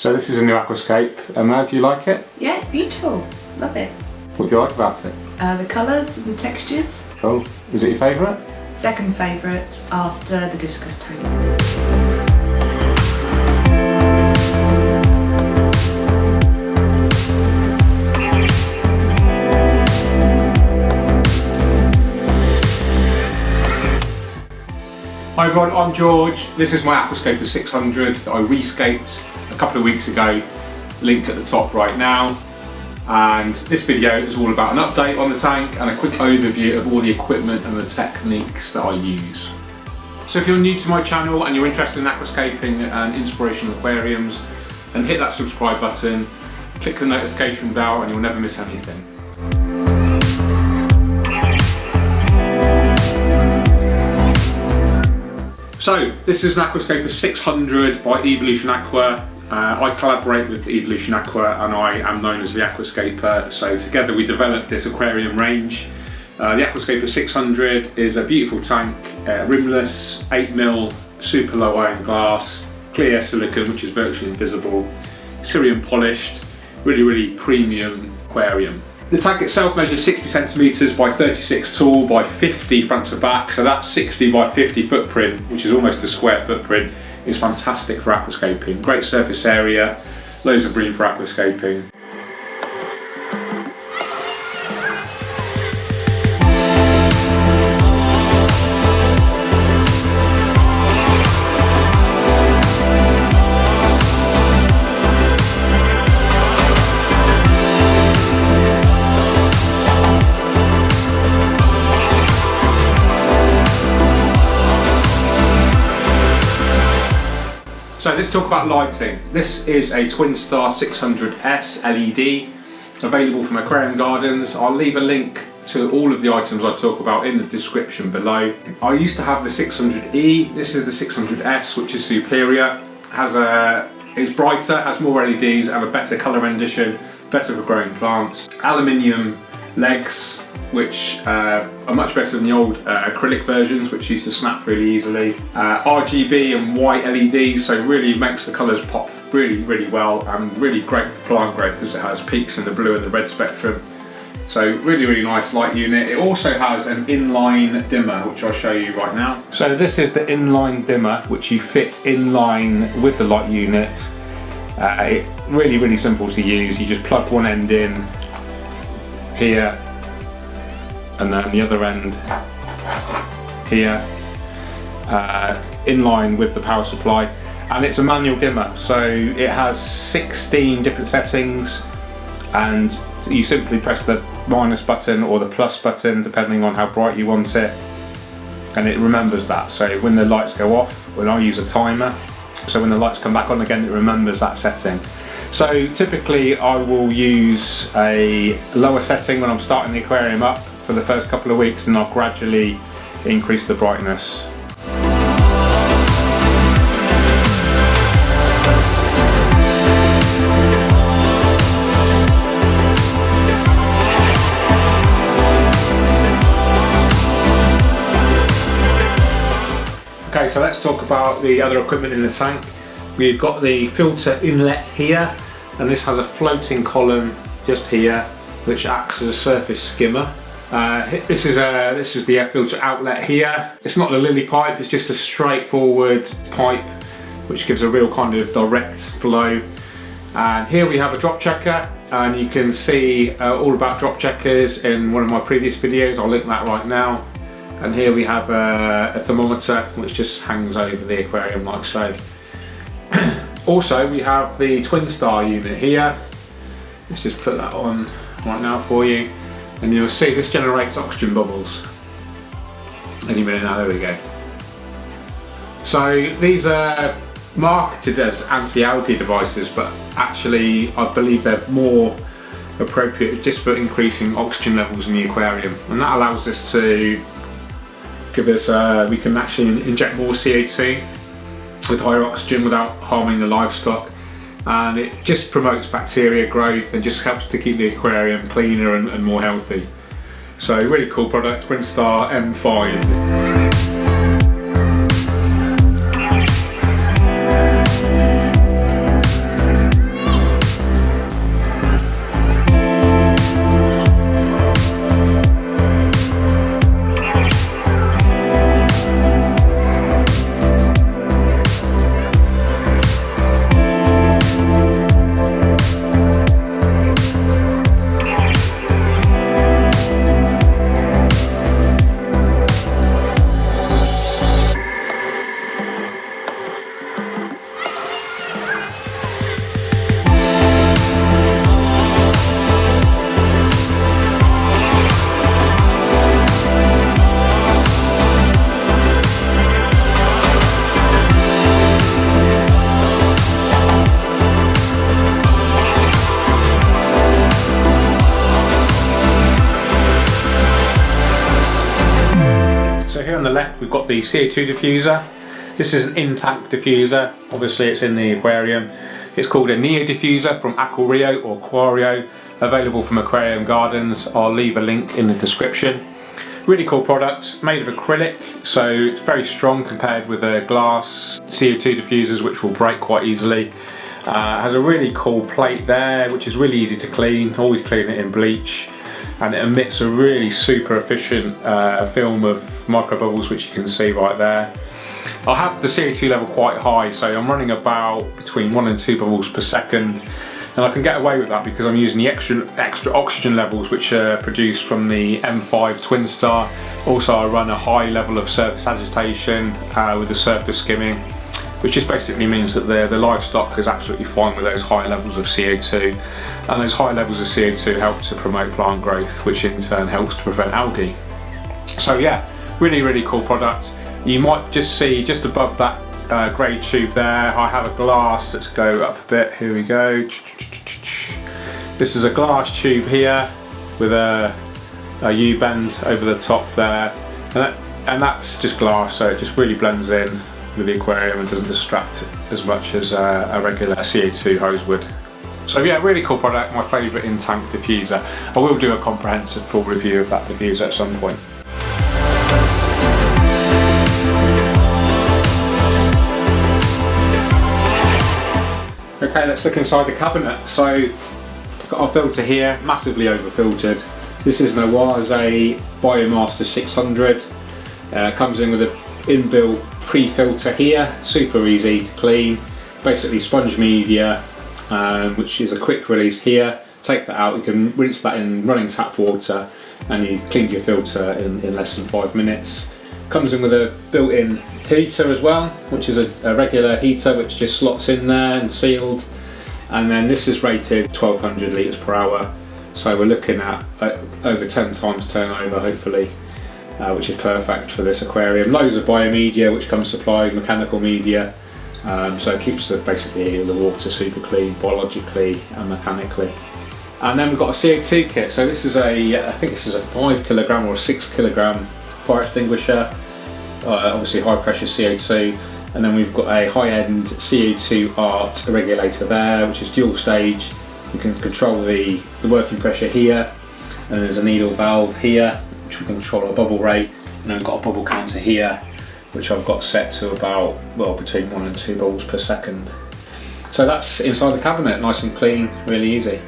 So this is a new aquascape. Emma, do you like it? Yeah, it's beautiful. Love it. What do you like about it? The colours and the textures. Cool. Is it your favourite? Second favourite after the discus tank. Hi everyone, I'm George. This is my Aquascape 600 that I rescaped a couple of weeks ago, linked at the top right now. And this video is all about an update on the tank and a quick overview of all the equipment and the techniques that I use. So if you're new to my channel and you're interested in aquascaping and inspirational aquariums, then hit that subscribe button, click the notification bell and you'll never miss anything. So this is an Aquascape 600 by Evolution Aqua. I collaborate with Evolution Aqua and I am known as the Aquascaper. So together we developed this aquarium range. The Aquascape 600 is a beautiful tank, rimless, 8mm, super low iron glass, clear silicone which is virtually invisible, Syrian polished, really premium aquarium. The tank itself measures 60 centimetres by 36 tall by 50 front to back, so that 60 by 50 footprint, which is almost a square footprint, is fantastic for aquascaping. Great surface area, loads of room for aquascaping. So let's talk about lighting. This is a Twinstar 600S LED, available from Aquarium Gardens. I'll leave a link to all of the items I talk about in the description below. I used to have the 600E, this is the 600S, which is superior. It's brighter, has more LEDs and a better colour rendition, better for growing plants. Aluminium legs, which are much better than the old acrylic versions, which used to snap really easily. RGB and white LEDs, so really makes the colours pop really well, and really great for plant growth because it has peaks in the blue and the red spectrum. So really nice light unit. It also has an inline dimmer, which I'll show you right now. So this is the inline dimmer, which you fit in line with the light unit. Really simple to use. You just plug one end in here, and then the other end here, in line with the power supply, and it's a manual dimmer, so it has 16 different settings, and you simply press the minus button or the plus button depending on how bright you want it, and it remembers that. So when the lights go off, when I use a timer, so when the lights come back on again, it remembers that setting. So typically I will use a lower setting when I'm starting the aquarium up for the first couple of weeks, and I'll gradually increase the brightness. Okay, so let's talk about the other equipment in the tank. We've got the filter inlet here, and this has a floating column just here which acts as a surface skimmer. This is the air filter outlet here. It's not the lily pipe, it's just a straightforward pipe which gives a real kind of direct flow. And here we have a drop checker, and you can see all about drop checkers in one of my previous videos. I'll link that right now. And here we have a thermometer which just hangs over the aquarium like so. Also we have the Twinstar unit here. Let's just put that on right now for you, and you'll see this generates oxygen bubbles any minute now. There we go. So these are marketed as anti-algae devices, but actually I believe they're more appropriate just for increasing oxygen levels in the aquarium, and that allows us to give us we can actually inject more CO2 with higher oxygen without harming the livestock, and it just promotes bacteria growth and just helps to keep the aquarium cleaner and more healthy. So really cool product, Twinstar M5. left we've got the CO2 diffuser. This is an in-tank diffuser, obviously it's in the aquarium. It's called a Neo diffuser from Aquarium or Aquarium, available from Aquarium Gardens. I'll leave a link in the description. Really cool product, made of acrylic, so it's very strong compared with the glass CO2 diffusers, which will break quite easily. Has a really cool plate there, which is really easy to clean. Always clean it in bleach, and it emits a really super efficient film of micro bubbles, which you can see right there. I have the CO2 level quite high, so I'm running about between 1 and 2 bubbles per second, and I can get away with that because I'm using the extra oxygen levels which are produced from the M5 Twin Star. Also, I run a high level of surface agitation with the surface skimming, which just basically means that the livestock is absolutely fine with those high levels of CO2, and those high levels of CO2 help to promote plant growth, which in turn helps to prevent algae. So yeah, really cool product. You might just see just above that grey tube there, I have a glass. Let's go up a bit, here we go. This is a glass tube here with a U-bend over the top there, and that's just glass, so it just really blends in with the aquarium and doesn't distract as much as a regular CO2 hose would. So yeah, really cool product, my favourite in-tank diffuser. I will do a comprehensive full review of that diffuser at some point. Okay, let's look inside the cabinet. So I've got our filter here, massively over filtered. This is an Awase Biomaster 600. Comes in with an inbuilt pre-filter here, super easy to clean. Basically sponge media, which is a quick release here. Take that out, you can rinse that in running tap water and you clean your filter in less than 5 minutes. Comes in with a built-in heater as well, which is a regular heater which just slots in there and sealed. And then this is rated 1200 litres per hour, so we're looking at over 10 times turnover hopefully, which is perfect for this aquarium. Loads of biomedia which comes supplied, mechanical media, so it keeps basically the water super clean biologically and mechanically. And then we've got a CO2 kit. So this is I think this is a 5 kilogram or a 6 kilogram fire extinguisher, obviously high pressure CO2, and then we've got a high-end CO2 art regulator there, which is dual stage. You can control the working pressure here, and there's a needle valve here which we can control our bubble rate, and then we've got a bubble counter here which I've got set to about, well, between 1 and 2 bubbles per second. So that's inside the cabinet, nice and clean, really easy.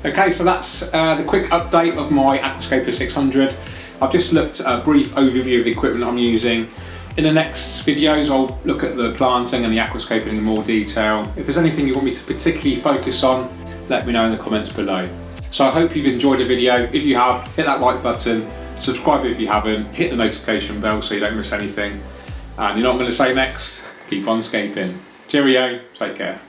Okay, so that's the quick update of my Aquascaper 600. I've just looked at a brief overview of the equipment I'm using. In the next videos I'll look at the planting and the aquascaping in more detail. If there's anything you want me to particularly focus on, let me know in the comments below. So I hope you've enjoyed the video. If you have, hit that like button, subscribe if you haven't, hit the notification bell so you don't miss anything. And you know what I'm going to say next? Keep on scaping. Cheerio, take care.